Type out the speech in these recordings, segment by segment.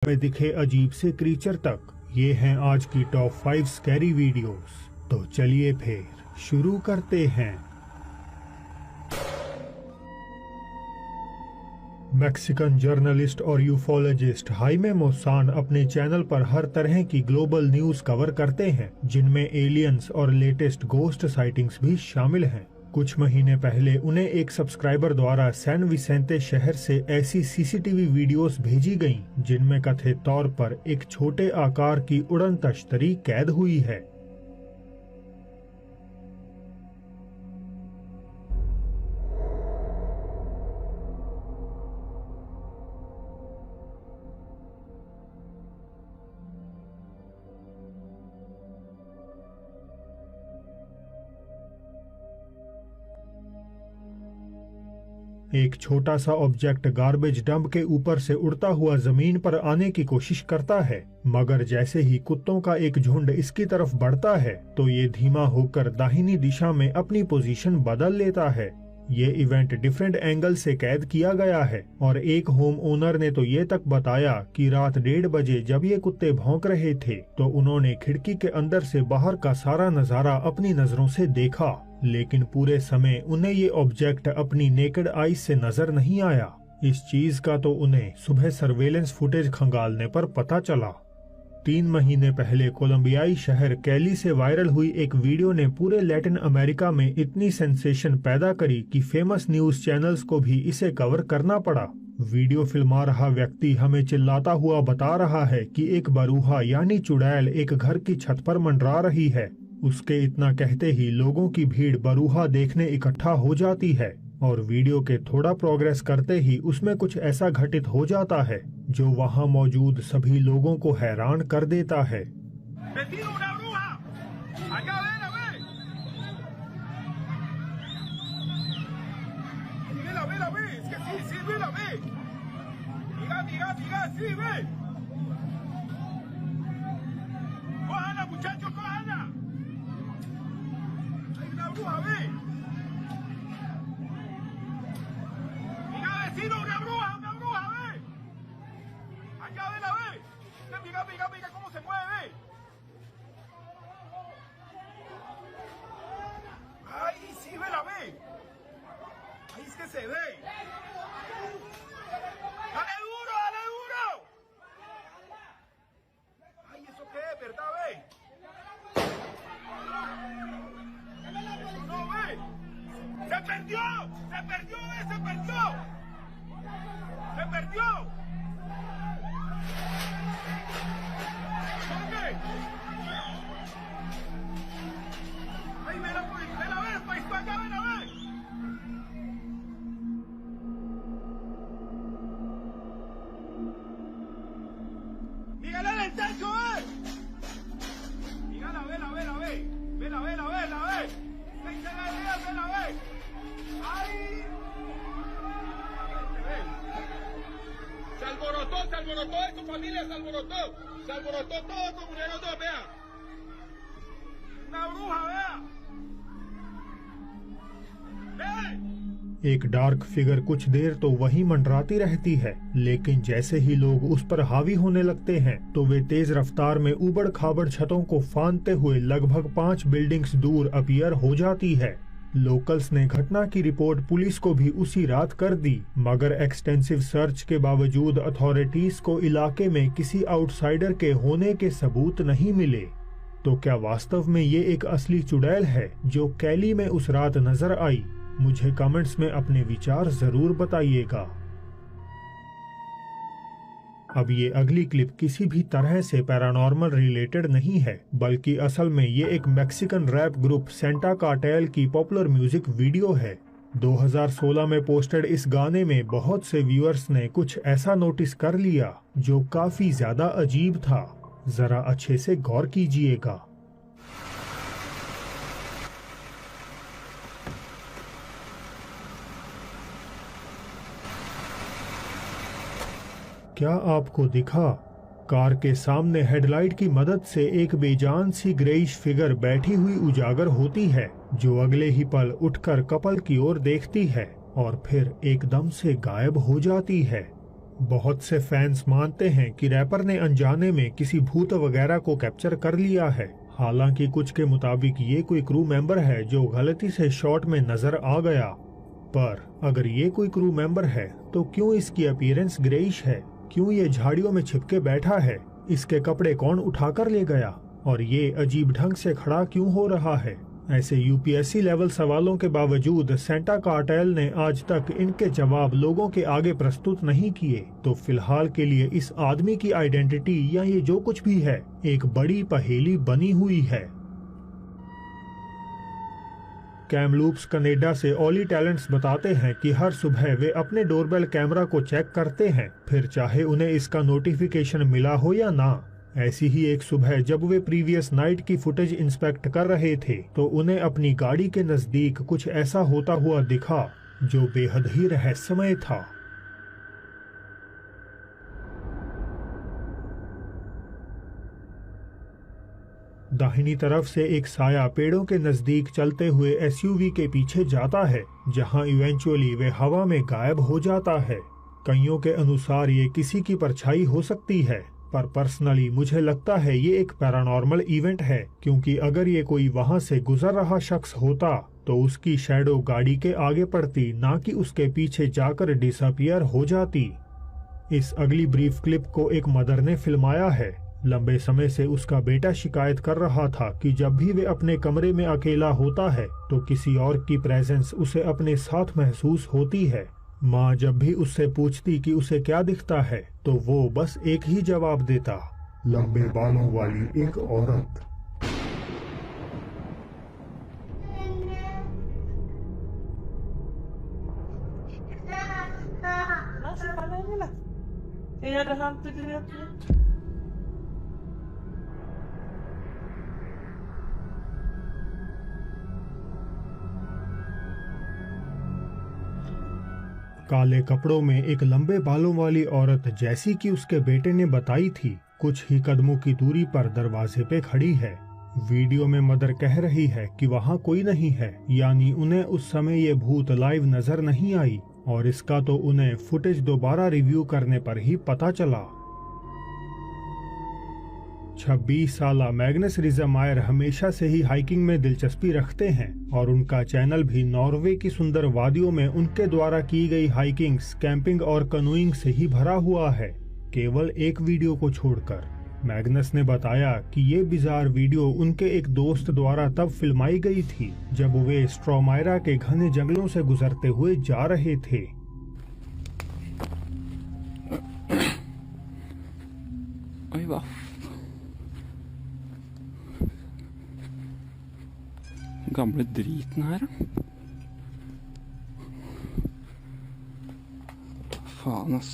में दिखे अजीब से क्रीचर तक। ये हैं आज की टॉप 5 स्कैरी वीडियोस। तो चलिए फिर शुरू करते हैं। मैक्सिकन जर्नलिस्ट और यूफोलॉजिस्ट हाइमे मोसान अपने चैनल पर हर तरह की ग्लोबल न्यूज कवर करते हैं, जिनमें एलियंस और लेटेस्ट गोस्ट साइटिंग्स भी शामिल हैं। कुछ महीने पहले उन्हें एक सब्सक्राइबर द्वारा सैन विसेंते शहर से ऐसी सीसीटीवी वीडियोस भेजी गईं, जिनमें कथित तौर पर एक छोटे आकार की उड़न तश्तरी कैद हुई है। एक छोटा सा ऑब्जेक्ट गार्बेज डंप के ऊपर से उड़ता हुआ जमीन पर आने की कोशिश करता है, मगर जैसे ही कुत्तों का एक झुंड इसकी तरफ बढ़ता है तो ये धीमा होकर दाहिनी दिशा में अपनी पोजीशन बदल लेता है। ये इवेंट डिफरेंट एंगल से कैद किया गया है और एक होम ओनर ने तो ये तक बताया कि रात 1:30 बजे जब ये कुत्ते भौंक रहे थे तो उन्होंने खिड़की के अंदर से बाहर का सारा नजारा अपनी नजरों से देखा, लेकिन पूरे समय उन्हें ये ऑब्जेक्ट अपनी नेकेड आईज से नजर नहीं आया। इस चीज का तो उन्हें सुबह सर्वेलेंस फुटेज खंगालने पर पता चला। 3 महीने पहले कोलंबियाई शहर कैली से वायरल हुई एक वीडियो ने पूरे लैटिन अमेरिका में इतनी सेंसेशन पैदा करी कि फेमस न्यूज चैनल्स को भी इसे कवर करना पड़ा। वीडियो फिल्मा रहा व्यक्ति हमें चिल्लाता हुआ बता रहा है कि एक बरूहा यानी चुड़ैल एक घर की छत पर मंडरा रही है। उसके इतना कहते ही लोगों की भीड़ बरूहा देखने इकट्ठा हो जाती है और वीडियो के थोड़ा प्रोग्रेस करते ही उसमें कुछ ऐसा घटित हो जाता है जो वहां मौजूद सभी लोगों को हैरान कर देता है। एक डार्क फिगर कुछ देर तो वहीं मंडराती रहती है, लेकिन जैसे ही लोग उस पर हावी होने लगते हैं तो वे तेज रफ्तार में उबड़ खाबड़ छतों को फांदते हुए लगभग 5 बिल्डिंग्स दूर अपीयर हो जाती है। लोकल्स ने घटना की रिपोर्ट पुलिस को भी उसी रात कर दी, मगर एक्सटेंसिव सर्च के बावजूद अथॉरिटीज को इलाके में किसी आउटसाइडर के होने के सबूत नहीं मिले। तो क्या वास्तव में ये एक असली चुड़ैल है जो कैली में उस रात नजर आई? मुझे कमेंट्स में अपने विचार जरूर बताइएगा। अब ये अगली क्लिप किसी भी तरह से पैरानॉर्मल रिलेटेड नहीं है, बल्कि असल में ये एक Mexican rap group Santa Cartel की पॉपुलर म्यूजिक वीडियो है। 2016 में पोस्टेड इस गाने में बहुत से व्यूअर्स ने कुछ ऐसा नोटिस कर लिया जो काफी ज्यादा अजीब था। जरा अच्छे से गौर कीजिएगा। क्या आपको दिखा? कार के सामने हेडलाइट की मदद से एक बेजान सी ग्रेइश फिगर बैठी हुई उजागर होती है, जो अगले ही पल उठकर कपल की ओर देखती है और फिर एकदम से गायब हो जाती है। बहुत से फैंस मानते हैं कि रैपर ने अनजाने में किसी भूत वगैरह को कैप्चर कर लिया है। हालांकि कुछ के मुताबिक ये कोई क्रू मेंबर है जो गलती से शॉट में नजर आ गया। पर अगर ये कोई क्रू मेंबर है तो क्यों इसकी अपीयरेंस ग्रेइश है? क्यों ये झाड़ियों में छिपके बैठा है? इसके कपड़े कौन उठाकर ले गया? और ये अजीब ढंग से खड़ा क्यों हो रहा है? ऐसे यूपीएससी लेवल सवालों के बावजूद सेंटा कार्टेल ने आज तक इनके जवाब लोगों के आगे प्रस्तुत नहीं किए। तो फिलहाल के लिए इस आदमी की आइडेंटिटी या ये जो कुछ भी है एक बड़ी पहेली बनी हुई है। कैमलूप्स कनाडा से ओली टैलेंट्स बताते हैं कि हर सुबह वे अपने डोरबेल कैमरा को चेक करते हैं, फिर चाहे उन्हें इसका नोटिफिकेशन मिला हो या ना। ऐसी ही एक सुबह जब वे प्रीवियस नाइट की फुटेज इंस्पेक्ट कर रहे थे तो उन्हें अपनी गाड़ी के नजदीक कुछ ऐसा होता हुआ दिखा जो बेहद ही रहस्यमय था। दाहिनी तरफ से एक साया पेड़ों के नजदीक चलते हुए एसयूवी के पीछे जाता है, जहां इवेंचुअली वे हवा में गायब हो जाता है। कईयों के अनुसार ये किसी की परछाई हो सकती है, पर पर्सनली मुझे लगता है ये एक पैरानॉर्मल इवेंट है, क्योंकि अगर ये कोई वहां से गुजर रहा शख्स होता तो उसकी शैडो गाड़ी के आगे पड़ती, ना कि उसके पीछे जाकर डिसअपियर हो जाती। इस अगली ब्रीफ क्लिप को एक मदर ने फिल्माया है। लंबे समय से उसका बेटा शिकायत कर रहा था कि जब भी वे अपने कमरे में अकेला होता है तो किसी और की प्रेजेंस उसे अपने साथ महसूस होती है। माँ जब भी उससे पूछती कि उसे क्या दिखता है तो वो बस एक ही जवाब देता, लंबे बालों वाली एक औरत। काले कपड़ों में एक लंबे बालों वाली औरत, जैसी कि उसके बेटे ने बताई थी, कुछ ही कदमों की दूरी पर दरवाजे पे खड़ी है। वीडियो में मदर कह रही है कि वहाँ कोई नहीं है, यानी उन्हें उस समय ये भूत लाइव नजर नहीं आई, और इसका तो उन्हें फुटेज दोबारा रिव्यू करने पर ही पता चला। 26 साला मैग्नस रिज़मायर हमेशा से ही हाइकिंग में दिलचस्पी रखते हैं और उनका चैनल भी नॉर्वे की सुंदर वादियों में उनके द्वारा की गई हाइकिंग, कैंपिंग और कनूइंग से ही भरा हुआ है, केवल एक वीडियो को छोड़कर। मैग्नस ने बताया कि ये बिजार वीडियो उनके एक दोस्त द्वारा तब फिल्माई गई थी जब वे स्ट्रोमायरा के घने जंगलों से गुजरते हुए जा रहे थे। Gamle driten her, faen ass.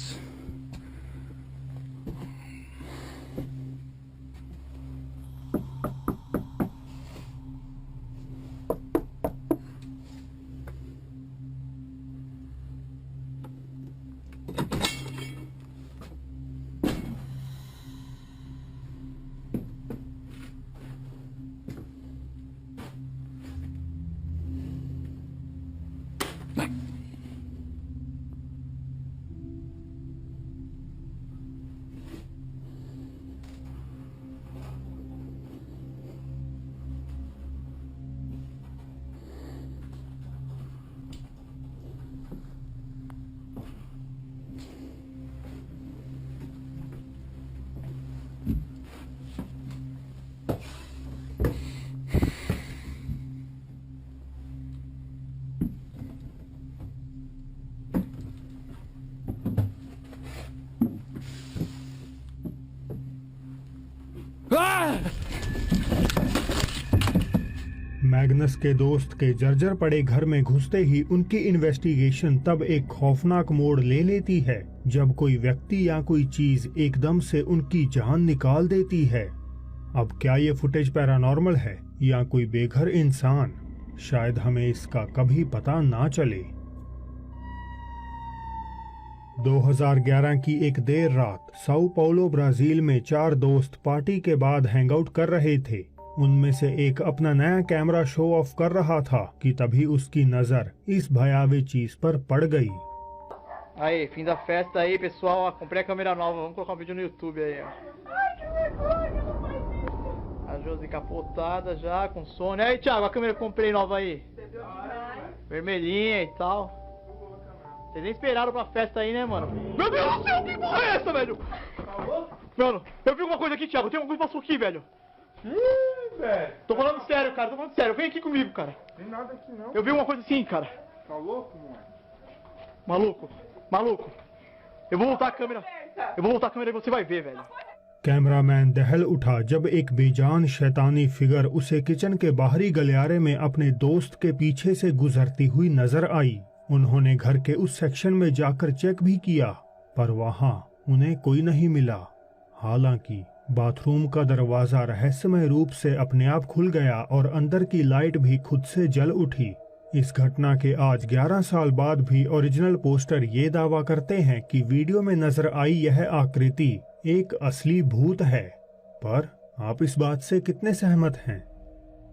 Magnus के दोस्त के जर्जर पड़े घर में घुसते ही उनकी इन्वेस्टिगेशन तब एक खौफनाक मोड़ ले लेती है जब कोई व्यक्ति या कोई चीज एकदम से उनकी जान निकाल देती है। अब क्या ये फुटेज पैरानॉर्मल है या कोई बेघर इंसान? शायद हमें इसका कभी पता ना चले। 2011 की एक देर रात साओ पाउलो ब्राजील में 4 दोस्त पार्टी के बाद हैंगआउट कर रहे थे। उनमें से एक अपना नया कैमरा शो ऑफ कर रहा था कि तभी उसकी नजर इस भयावह चीज पर पड़ गई। Aí, fim da festa aí, pessoal. Ó, comprei a câmera nova. Vamos colocar um vídeo no YouTube aí, ó. Ai, que vergonha, não faz isso. A Josi capotada já, com sono. Aí, Thiago, a câmera que eu comprei nova aí. Bebeu demais. Vermelhinha e tal. Vocês nem esperaram pra festa aí, né, mano? Meu Deus do céu, que porra é essa, velho? Mano, eu vi alguma coisa aqui, Thiago. Tem alguma coisa que passou aqui, velho. Ih, velho. Tô falando sério, cara. Tô falando sério. Vem aqui comigo, cara. Tem nada aqui não. Eu vi uma coisa assim, cara. Tá louco, mano? Maluco. Maluco. Eu vou voltar a câmera. Eu vou voltar a câmera e você vai ver, velho. Cameraman दहल उठा जब एक बेजान शैतानी figure उसे kitchen के बाहरी गलियारे में अपने दोस्त के पीछे से गुजरती हुई नजर आई। उन्होंने घर के उस सेक्शन में जाकर चेक भी किया, पर वहां उन्हें कोई नहीं मिला। हालांकि बाथरूम का दरवाजा रहस्यमय रूप से अपने आप खुल गया और अंदर की लाइट भी खुद से जल उठी। इस घटना के आज 11 साल बाद भी ओरिजिनल पोस्टर ये दावा करते हैं कि वीडियो में नजर आई यह आकृति एक असली भूत है। पर आप इस बात से कितने सहमत हैं?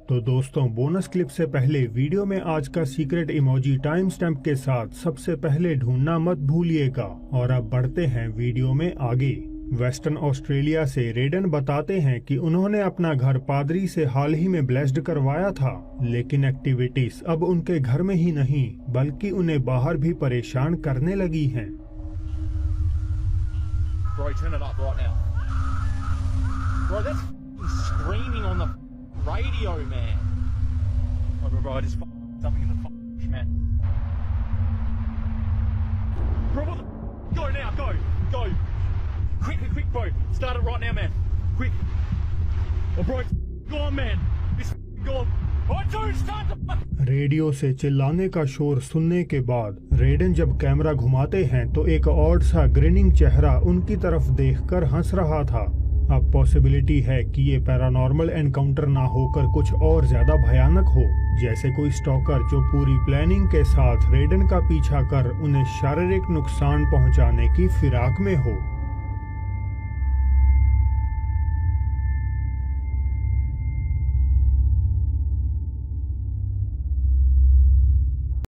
तो दोस्तों, बोनस क्लिप से पहले वीडियो में आज का सीक्रेट इमोजी टाइम स्टैम्प के साथ सबसे पहले ढूंढना मत भूलिएगा। और अब बढ़ते हैं वीडियो में आगे। वेस्टर्न ऑस्ट्रेलिया से रेडन बताते हैं कि उन्होंने अपना घर पादरी से हाल ही में ब्लेस्ड करवाया था, लेकिन एक्टिविटीज अब उनके घर में ही नहीं बल्कि उन्हें बाहर भी परेशान करने लगी हैं। Bro, turn it up right now. Bro, that's screaming on the radio, man. Bro, I just something in the man. Bro, what the go now, go. Quick, bro. Start it right now, man. Quick. Oh, bro, it's gone, man. It's gone. Oh, dude, start the radio से चिल्लाने का शोर सुनने के बाद रेडन जब camera घुमाते हैं तो एक ऑड सा ग्रिनिंग चेहरा उनकी तरफ देखकर हंस रहा था। अब पॉसिबिलिटी है कि ये पैरानॉर्मल एनकाउंटर ना होकर कुछ और ज्यादा भयानक हो, जैसे कोई स्टॉकर जो पूरी प्लानिंग के साथ रेडन का पीछा कर उन्हें शारीरिक नुकसान पहुंचाने की फिराक में हो।